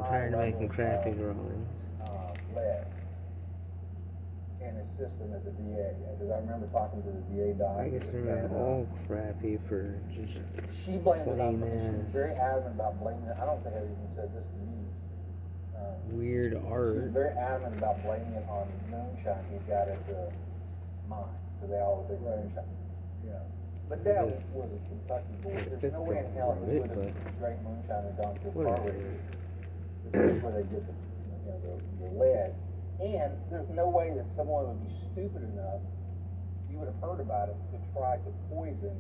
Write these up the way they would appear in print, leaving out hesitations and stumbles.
high tired of level making crappy of drawings. lead in his system at the VA. Because I remember talking to the VA doc. I guess they're and all crappy for just she blamed it on. plain She was ass very adamant about blaming it. I don't think I even said this to you. weird She was art. very adamant about blaming it on moonshine he got at the mines because they all big moonshine. Yeah. But Dad was a Kentucky boy. It There's fits no way in probably hell he right, would have drank moonshine and gone to a car whatever. race. That's where they get the lead. And there's no way that someone would be stupid enough, you would have heard about it, to try to poison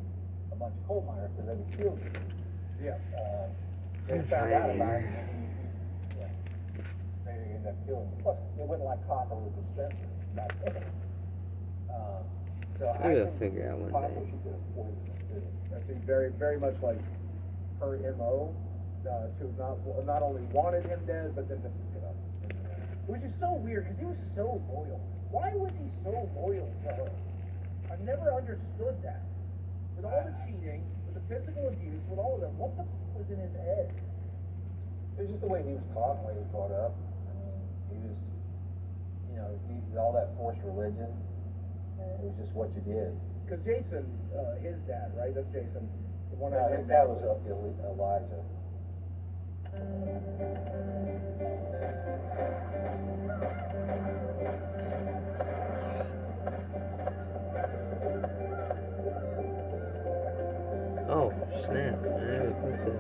a bunch of coal miners because they would kill you. Yeah. They found out about it, and they ended up killing you. Plus, it wasn't like copper was expensive back then. So I Maybe I'll think figure out one possibly day. she could have poisoned it too. I see, very, very much like her MO, to not only wanted him dead, but then to pick it up. Which is so weird, because he was so loyal. Why was he so loyal to her? I've never understood that. With all the cheating, with the physical abuse, with all of that, what the f was in his head? It was just the way he was taught, the way he was brought up. I mean, he was, all that forced religion, and it was just what you did. Because Jason, his dad, right? That's Jason. The one No, his dad was Elijah. Oh, snap. I never clicked that.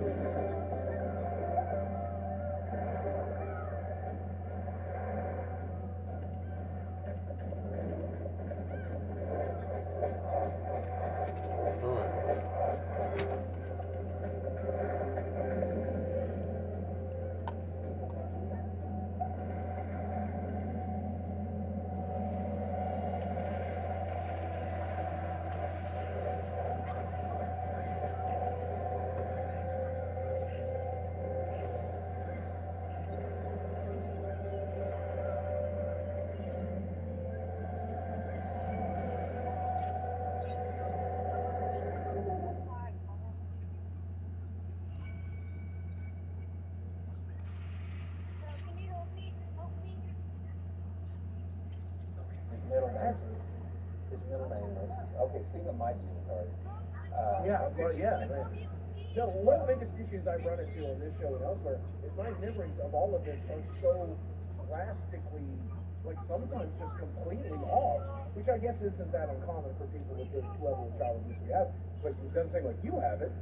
Hold on. His middle name was, okay, Stephen might be retarded. Yeah, well, yeah. Man. No, one of the biggest issues I run into on this show and elsewhere is my memories of all of this are so drastically, like sometimes just completely off, which I guess isn't that uncommon for people with the level of child abuse we have, but it doesn't seem like you have it.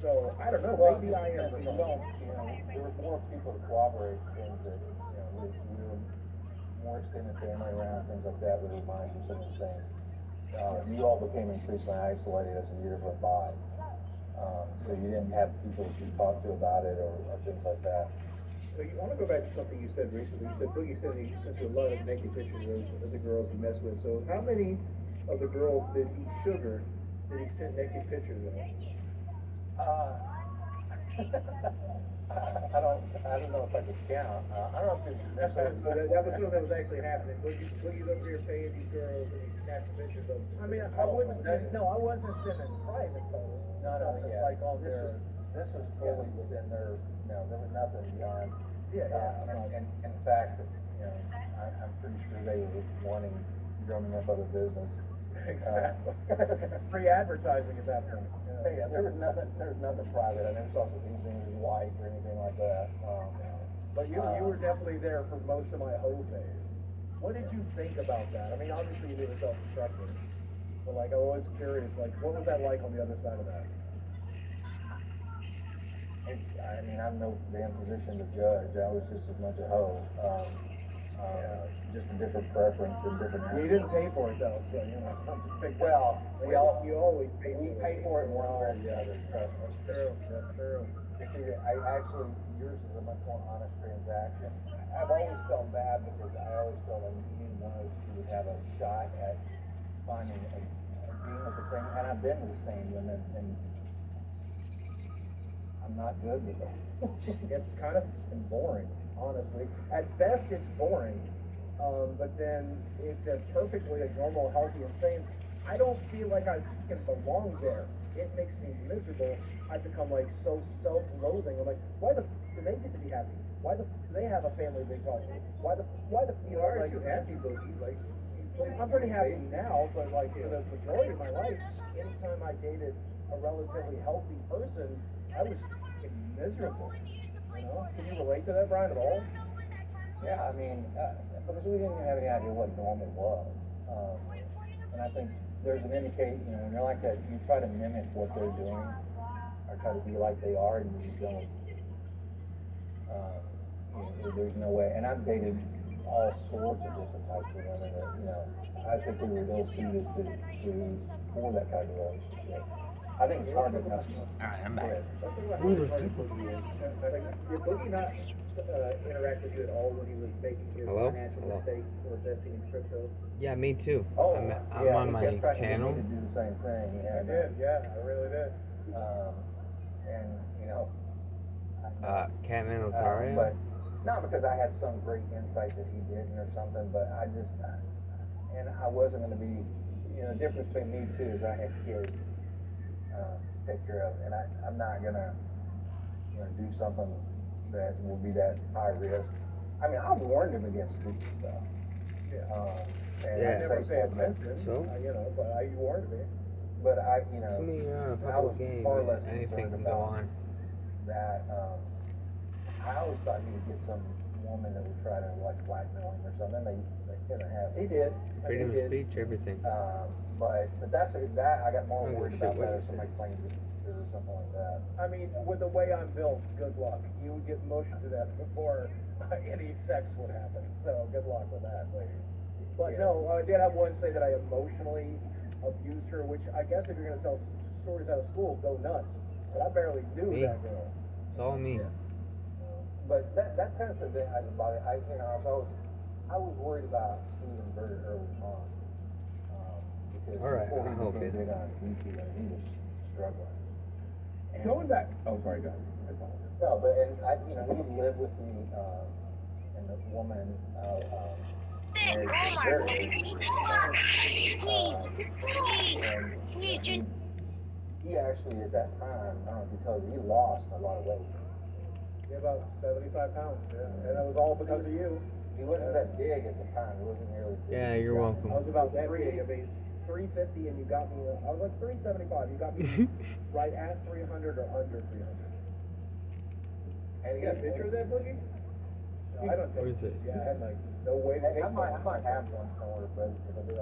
So I don't know, Well, maybe I am. you don't, there were more people to corroborate things that, we were more extended family around, things like that, would remind you some of these things. You all became increasingly isolated as the years went by. So you didn't have people to talk to about it or things like that. So I want to go back to something you said recently. You said Boogie said he sent you a lot of naked pictures of the girls he messed with. So how many of the girls did he sugar did he send naked pictures of? I don't know if I could count. I don't know if it's necessarily. That was something that was actually happening. Boogie's over here paying these girls and he's snapping pictures of them. I mean, I wouldn't. No, I wasn't sending private photos. No, yeah. Like on their. This was fully within their. There was nothing beyond. Yeah, yeah. And in fact, I'm pretty sure they were wanting drumming up other business. Exactly. Free advertising at that point. Yeah, there was nothing private. I never saw anything with his wife or anything like that. But you were definitely there for most of my hoe phase. What did you think about that? I mean, obviously you were self-destructive, but like I was curious, like what was that like on the other side of that? I'm no damn position to judge. I was just as much a hoe. Just a different preference and different. You didn't pay for it though, so Well, you always pay. We pay for it one way or the other. Trust me. That's true. That's true. Yours is a much more honest transaction. I've always felt bad because I always felt like neither one of us would have a shot at finding being with the same, and I've been with the same women, and I'm not good with them. It's kind of boring, honestly. At best, it's boring. But then, if they're perfectly normal, healthy, and sane, I don't feel like I can belong there. It makes me miserable. I become like so self-loathing. I'm like, why the f do they get to be happy? Why the do they have a family they talk to? Why the You know, aren't you happy, Boogie? Like, I'm pretty happy now, but like for the majority of my life, anytime I dated a relatively healthy person, I was fucking miserable. You know? Can you relate to that, Brian, at all? Yeah, I mean, because we didn't have any idea what normal was. And I think there's an indication, you know, when you're like that, you try to mimic what they're doing, or try to be like they are, and you just don't, there's no way. And I've dated all sorts of different types of women that, you know, I think we were ill suited for that kind of relationship. I think it's hard to know. Alright, I'm back. Something about Who how the hard fuck Boogie is. Like, did Boogie not interact with you at all when he was making his Hello? financial Hello? mistake for investing in crypto? Yeah, me too. Oh, I'm yeah, on he my kept trying to get channel. me to do the same thing. He I had, did, yeah, I really did. and you know, Catman but Otario. not because I had some great insight that he didn't or something, but I just, and I wasn't going to be, you know, the difference between me too is I had kids to take care of, and I'm not going to, you know, do something that will be that high risk. I mean, I warned him against stupid stuff. And Yeah. I never say pay stuff, but- attention, So? you know, but you warned me. But I, you know, To me, you're on a I public was game. far less Anything concerned can go about on. that. I always thought he would get some woman that would try to like blackmail him or something. They couldn't have. He did. Freedom he of did. speech, everything. But that I got more I don't worried give a shit about what that you if somebody claimed it or something like that. I mean, with the way I'm built, good luck. You would get mushed to death before any sex would happen. So good luck with that, ladies. But Yeah. no, I did have one say that I emotionally abused her, which I guess if you're gonna tell stories out of school, go nuts. But I barely knew Me. that girl. It's all me. But that kind of stuff I didn't bother. I was worried about Steven very early on. Because All right, before I he hope became it. big on YouTube, and he was struggling. And, Going back. Oh, sorry, go ahead. I apologize. No, but you know, he lived with me, and the woman, married for very and he actually at that time, I don't know if he told you, he lost a lot of weight. Yeah, about 75 pounds, yeah. And it was all because of you. He wasn't that big at the time. He wasn't nearly as big. Yeah, as you're he's welcome. I was about that big. I mean, 350 and you got me, I was like 375. You got me right at 300 or under 300. And You got a picture of that, Boogie? No, I don't think. What is it? Yeah, I had like no way to Hey, take I might have one somewhere, but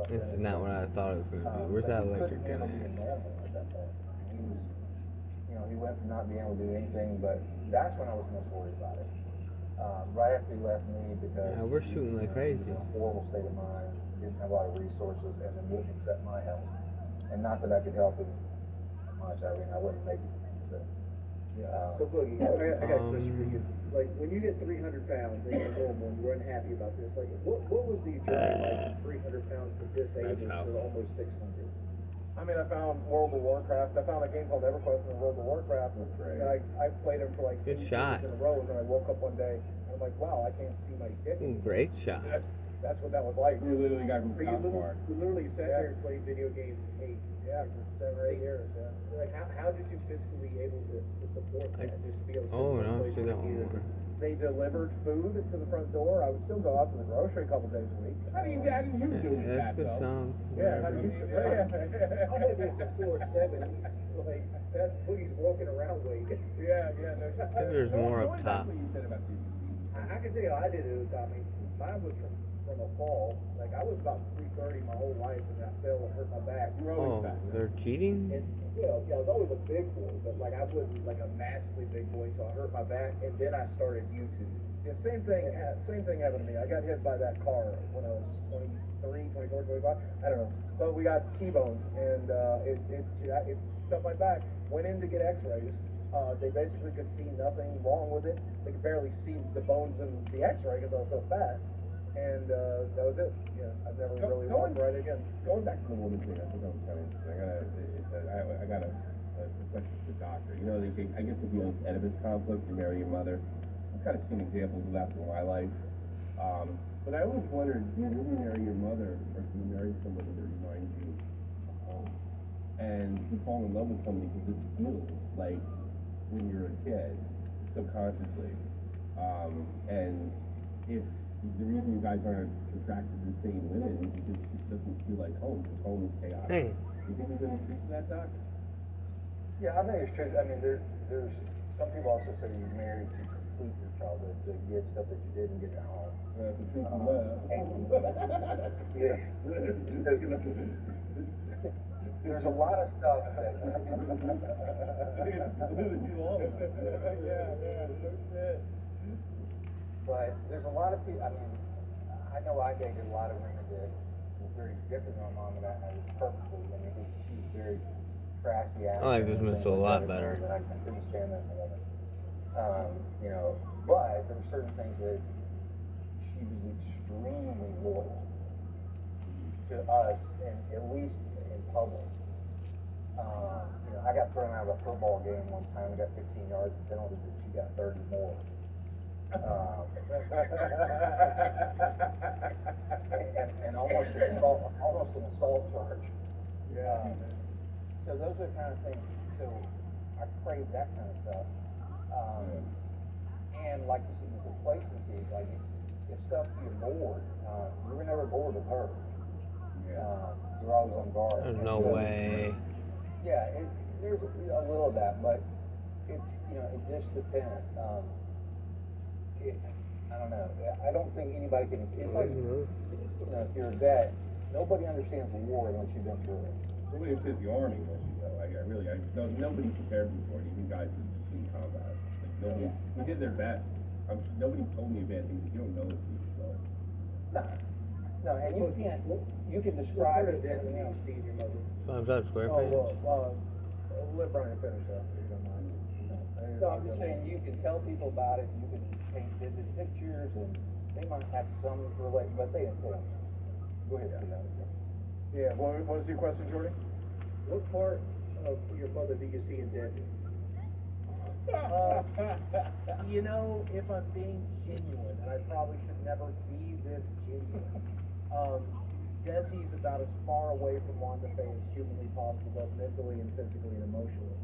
This is not what I thought it was gonna be. Where's that electric He gun? couldn't handle being normal at that point. He was, you know, he went from not being able to do anything, but that's when I was most worried about it. Right after he left me because Yeah, we're shooting like he was crazy. in a horrible state of mind, didn't have a lot of resources, and then wouldn't accept my help. And not that I could help him much. I mean, I wouldn't make it. But, So Boogie, I got a question for Um, you. Like when you get 300 pounds and you're normal and you're unhappy about this, like what was the journey like from 300 pounds to disabled That's to almost 600? I mean, I found World of Warcraft. I found a game called EverQuest in World of Warcraft, and I played it for like Good 2 shot. years in a row. And then I woke up one day and I'm like, wow, I can't see my dick. Great shot. That's what that was like. You literally got You literally sat there and played video games and ate. Yeah, for 7 or 8 years. Yeah. Like how did you physically able to support that? Just to be able to. Oh, sit there and no, play see that video one games? more. They delivered food to the front door. I would still go out to the grocery a couple days a week. How do you do That's that, good though? sound. Yeah, how do you? Yeah. I had this before 7. Like that Boogie's walking around weight. Yeah. No, I think there's more up top. What you said about the I can tell you how I did it, Tommy. Mine was from a fall. Like I was about 330 my whole life, and I fell and hurt my back. You were Oh, always fat. they're cheating? And yeah, I was always a big boy, but like I wasn't like a massively big boy, so I hurt my back, and then I started YouTube. Yeah, same thing happened to me. I got hit by that car when I was 23, 24, 25. I don't know, but we got T-boned, and it cut my back. Went in to get X-rays. They basically could see nothing wrong with it. They could barely see the bones in the X-ray because I was so fat. And that was it. Yeah, I've never really walked right again. Going back to the woman thing, I think that was kind of interesting. I got a question for the doctor. You know, I guess if you have Oedipus complex, you marry your mother. I've kind of seen examples of that in my life. But I always wondered, do you really marry your mother, or do you marry somebody that reminds you of home? And you fall in love with somebody because this feels like when you're a kid, subconsciously. And if the reason you guys aren't attracted to the same women is because it just doesn't feel like home, because home is chaotic. Hey. You think there's any truth to that, Doc? Yeah, I think it's true. I mean, there's some people also say you married to complete your childhood, to get stuff that you didn't get at home. That's the truth of love. Yeah. There's a lot of stuff that. But there's a lot of people, I mean, I know I dated a lot of women that were very different than my mom, and I was purposely, I mean, she was very trashy. I like this missile a lot better. And I couldn't stand that woman. You know, but there were certain things that she was extremely loyal to us, and at least in public. You know, I got thrown out of a football game one time. I got 15 yards of penalties, and she got 30 more. And almost an assault charge. Yeah. So those are the kind of things. So I crave that kind of stuff. And like you said, the complacency, like if stuff you're bored, you were never bored with her. You're always on guard. There's no way. Yeah, there's a little of that, but it's, you know, it just depends. I don't know. I don't think anybody can. It's like, you know, if you're a vet, nobody understands war unless you've been through it. Nobody understands the army unless you know. No, nobody prepared me for it, even guys in combat. Like, nobody, we did their best. Nobody told me bad things. You don't know these, so. No, and you can't. You can describe it as Disney, Steve, your mother. SpongeBob Oh, SquarePants. well, let Brian finish up, if you don't mind. So I'm just saying, you can tell people about it, you can paint vivid pictures, and they might have some relate, but they don't. Go ahead, Steve. Yeah, what was your question, Jordy? What part of your mother do you see in Desi? You know, if I'm being genuine, and I probably should never be this genuine, Desi's about as far away from Wanda Faye as humanly possible, both mentally and physically and emotionally.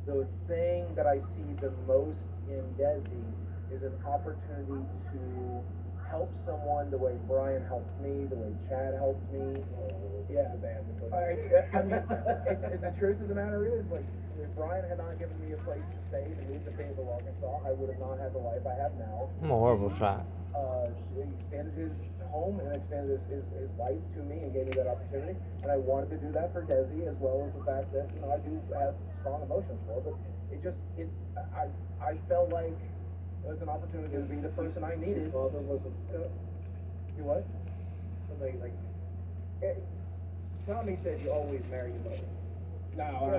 The thing that I see the most in Desi is an opportunity to help someone the way Brian helped me, the way Chad helped me. Yeah, man. I mean, the truth of the matter is, like, if Brian had not given me a place to stay to move to Fayetteville, Arkansas, I would have not had the life I have now. I'm a horrible shot. He extended his home and extended his life to me and gave me that opportunity. And I wanted to do that for Desi, as well as the fact that, you know, I do have strong emotions for her, but I felt like it was an opportunity to be the person I needed. Father was a, You what? like, Tommy said you always marry your mother. No,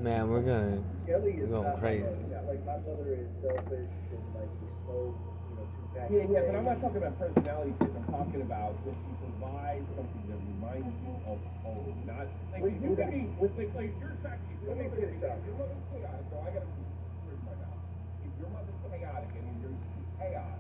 Man, we're gonna. Kelly is We're going not crazy. my mother. Yeah, like, my mother is selfish and, like, she smoked, you know, 2 packs a Yeah, but day. I'm not talking about personality traits. I'm talking about when she provides something that reminds you of home, not like Well, you can be like you're attracted. Let me finish up. Your mother's chaotic, so I gotta where's my mouth. If your mother's chaotic and you're used to chaos,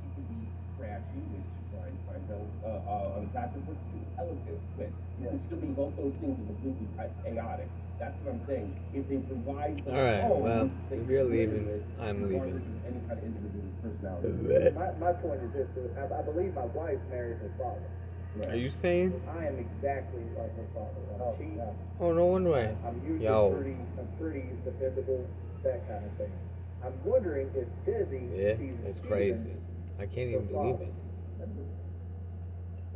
she can be trashy, which Brian finds unattractive, but she's elegant. But you can still be both those things are completely chaotic. That's what I'm saying. If they provide the All right, home, well, they if you're can live leaving, in it, I'm regardless leaving. of any kind of individual personality. My point is this, I believe my wife married her father. Are you saying? I am exactly like her father. Oh, no one way. I'm usually Yo. I'm pretty dependable, that kind of thing. I'm wondering if Desi Yeah, sees it's Steven crazy. I can't even believe it.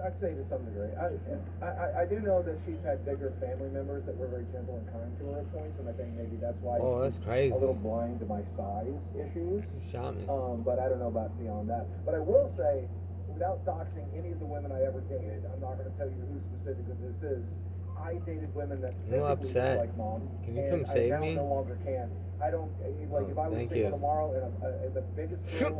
I'd say to some degree. I do know that she's had bigger family members that were very gentle and kind to her at points, and I think maybe that's why Oh, that's she's crazy. a little blind to my size issues. You shot me. But I don't know about beyond that. But I will say, without doxing any of the women I ever dated, I'm not going to tell you who specifically this is. I dated women that I'm physically upset. looked like mom. Can you and come save I now me? no longer can. I don't, like, if I was Thank single you. tomorrow and the biggest girl,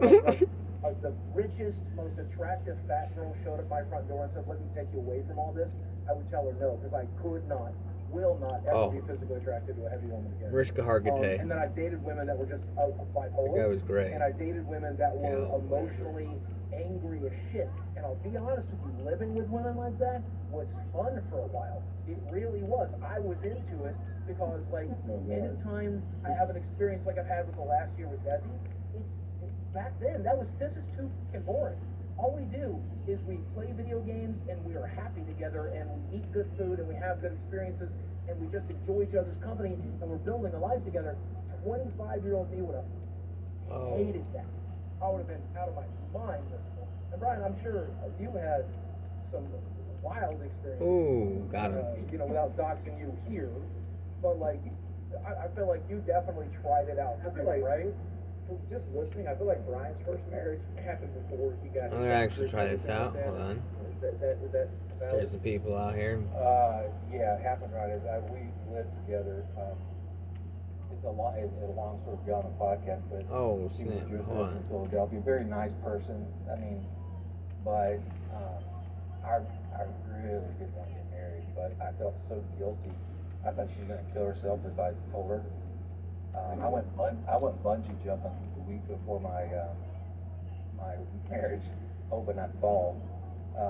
the richest, most attractive fat girl showed up my front door and said, let me take you away from all this, I would tell her no, because I could not, will not ever be physically attracted to a heavy woman again. Rishka Hargitay. And then I dated women that were just bipolar. That guy was great. And I dated women that were Yeah, emotionally angry as shit. And I'll be honest with you, living with women like that was fun for a while. It really was. I was into it because, like, anytime I have an experience like I've had with the last year with Desi, back then, this is too fucking boring. All we do is we play video games and we are happy together and we eat good food and we have good experiences and we just enjoy each other's company and we're building a life together. 25-year-old me would have hated that. I would have been out of my mind. And Brian, I'm sure you had some wild experiences. Ooh, got him. You know, without doxing you here, but like, I feel like you definitely tried it out. I feel like, right? from just listening, I feel like Brian's first marriage happened before he got. I'm gonna actually try this out. Hold on. Is that valid? There's some people out here. Yeah, it happened right as we lived together. It's a long story to go on the podcast, but Oh, she snap. was Hold from on. Philadelphia, very nice person. I mean, but I really didn't want to get married, but I felt so guilty. I thought she was gonna kill herself if I told her. I went bungee jumping the week before my marriage, hoping I'd fall. I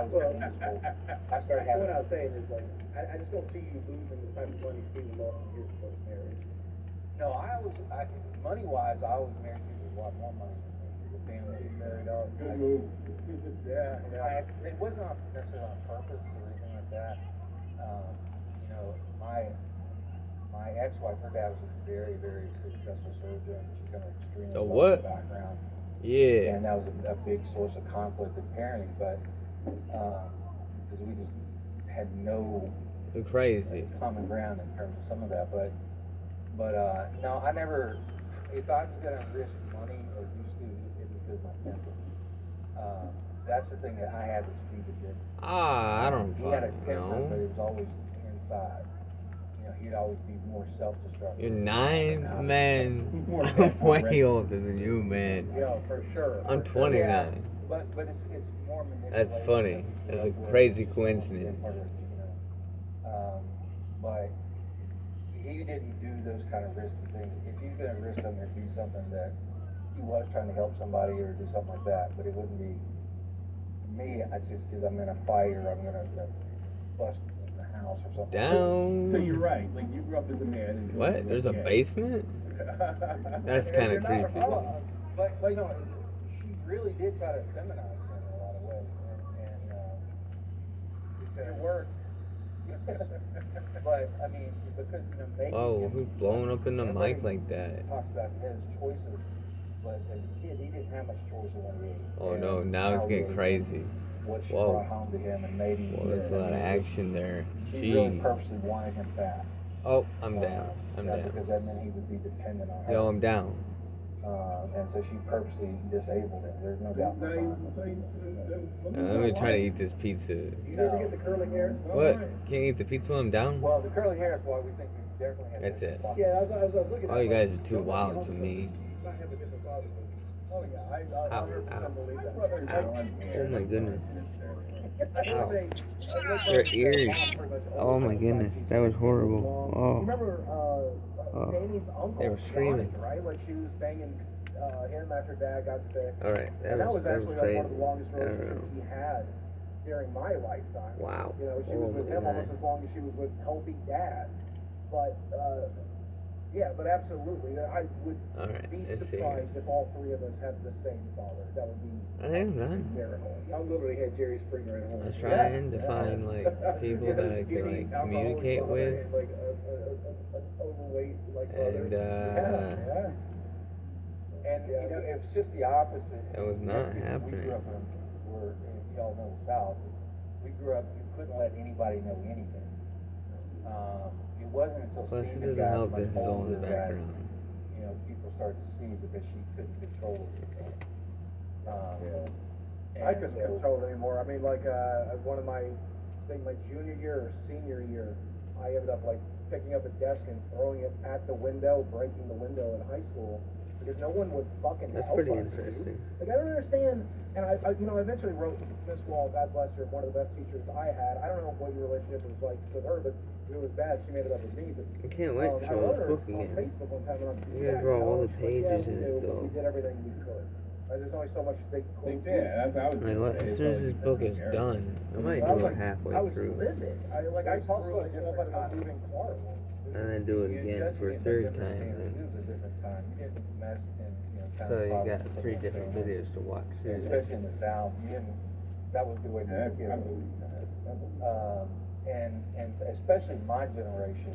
was miserable. I started having. What I was saying is like, I just don't see you losing the type of money Steven lost in his first marriage. No, money wise, I always married people with a lot more money than me. The family get married off. Good move. Yeah. It wasn't necessarily on purpose or anything like that. You know, my ex-wife, her dad was a very, very successful surgeon. She kind of extremely The wealthy what? background. Yeah. And that was a big source of conflict in parenting, but because we just had no You're crazy. common ground in terms of some of that. But no, I never. If I was gonna risk money or used to, it was because of my temper. That's the thing that I had that Steven did. Ah, I don't He had a fucking temper, but know. it was always inside. You know, he'd always be more self-destructive. You're 9, man. More I'm way right. older than you, man. Yeah, for sure. I'm for sure. 29. Yeah, but it's more manipulation. That's funny. That's a crazy coincidence. But he didn't do those kind of risky things. If you're gonna risk something, it'd be something that he was trying to help somebody or do something like that. But it wouldn't be me. It's just because I'm in a fight or I'm gonna bust in the house or something. Down. So you're right. Like you grew up as a man. And What? There's a yeah. basement? That's kind of creepy. But you know, she really did try to feminize him in a lot of ways, and it worked. But I mean, because you know, making Whoa, him, who's blowing up in the everybody mic like that? Talks about his choices, but as a kid, he didn't have much choice in what he ate. Oh and no, now it's how he getting ate, crazy. What she Whoa. brought home to him, and maybe Whoa, there's a lot of action there. She really Jeez. purposely wanted him back. Oh, I'm down. I'm Yeah, down. because that meant he would be dependent on her. Yo, I'm down. And so she purposely disabled him. There's no doubt. in my mind. Let me try to eat this pizza. You never get the curling hair? What? Can't eat the pizza while I'm down? Well, the curly hair is why we think we definitely have. That's it. Yeah, I was looking at All you like, guys are too wild for me. might have a different father, but- Oh yeah, I Ow, 100% ow. believe that. Ow. Oh my goodness. I Ow. would say- Your ears. Oh my goodness, that was horrible. Oh. Remember Oh. Danny's uncle? They were screaming. Johnny, right? Like she was banging him after Dad got sick. All right, And that was actually like crazy. one of the longest I don't relationships know. he had during my lifetime. Wow. You know, she was with him Holy almost night. as long as she was with healthy Dad. But yeah, but absolutely, I would All right, be let's see. surprised if all three of us had the same father. That would be I think I'm done. a miracle. I literally had Jerry Springer at I home. was trying to find like people that I could like communicate with, Like an overweight like brother. and Yeah. And you know, it's just the opposite. That was not We happening. grew up y'all know the South. We grew up. You couldn't let anybody know anything. It wasn't until Plus, it Steven doesn't got help much this is all in the older that, background. you know, people started to see because she couldn't control it. I couldn't control it anymore. I mean, like, one of my junior year or senior year, I ended up like picking up a desk and throwing it at the window, breaking the window in high school because no one would fucking That's help pretty us, dude. interesting. Like, I don't understand. And I eventually wrote Miss Wall, God bless her, one of the best teachers I had. I don't know what your relationship was like with her, but if it was bad, she made it up with me. But I can't wait to I show wrote this her book on again. Facebook one time, and I'm You gotta draw all the pages in it, we though. did everything we could. There's only so much they could do. Yeah, that's how I was. Like, what, as soon as this book is done, I might I do was it halfway I was through. livid. I There's screwed also a myself out different of moving car once. and then do it You again judged for a it by third different time. standards. Then. It was a different time. You didn't mess and, kind So of you got problems with 3 someone's different family. videos to watch. Yeah, especially in the South, you didn't, that was a good way to Yeah, do I it. believe that. I believe that. And especially my generation,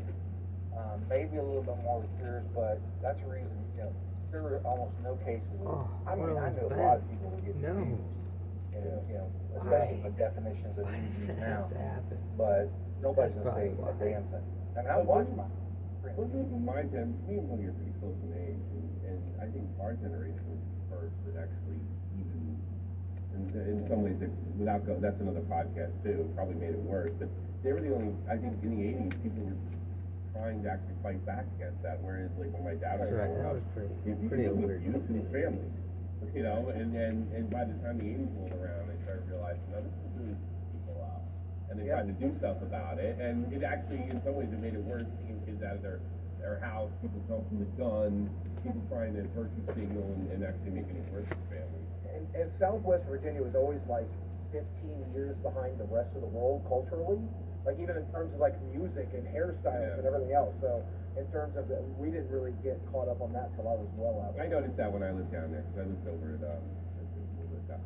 maybe a little bit more with yours, but that's a reason, there were almost no cases of, Oh, I mean, well, I knew a bad. lot of people who get No. abused. And, especially the definitions that Why we does use that now, have to happen? but nobody's That's gonna say probably a why. damn thing. I mean, I watched my Well, in my gen, me and Willie are pretty close in age, and I think our generation was the first that actually even, in some ways, that's another podcast too, probably made it worse, but they were the only, I think in the 80s, people were trying to actually fight back against that, whereas like when my dad was That's right, growing that up, was pretty he pretty was weird. abused in his family, and by the time the 80s rolled around, they started realizing, no, this is really people out. And they tried to do stuff about it, and it actually, in some ways, it made it worse, taking kids out of their house, people jumping the gun, people trying to virtue signal and actually making it worse for families. And Southwest Virginia was always like 15 years behind the rest of the world culturally, like even in terms of like music and hairstyles and everything else. So in terms of we didn't really get caught up on that till I was well out. I noticed that when I lived down there, because I lived over at, Augusta,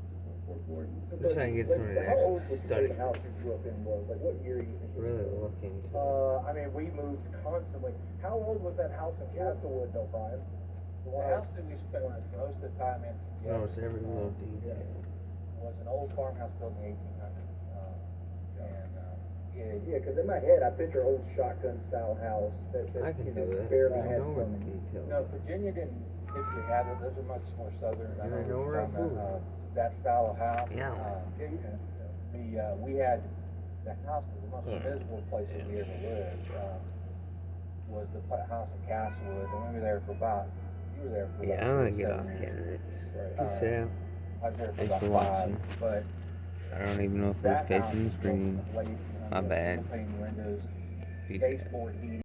Fort Gordon. Just trying to get someone to How old actually would you say study. the house you grew up in was? Like what year do you think? it Really was? looking to. I mean, we moved constantly. How old was that house in Castlewood, though, Brian? The house that we spent most of the time in together, Almost every little detail. was an old farmhouse built in the 1800s. Yeah, because in my head, I picture old shotgun-style house that I can you do know, it. barely I had know where the plumbing. details. No, Virginia didn't typically have it. Those are much more southern. And I what know you're where talking I about, that style of house. Yeah. We had the house, the most miserable place that we ever lived, was the house in Castlewood. And we were there for about, you were there for Yeah, about I'm gonna 6, get 7 off years. candidates. Right. Peace out. I was there for Thanks about for 5, watching. but I don't even know if it was that house facing the was built screen. from the late My bad. single pane windows, Peace out. baseboard heating.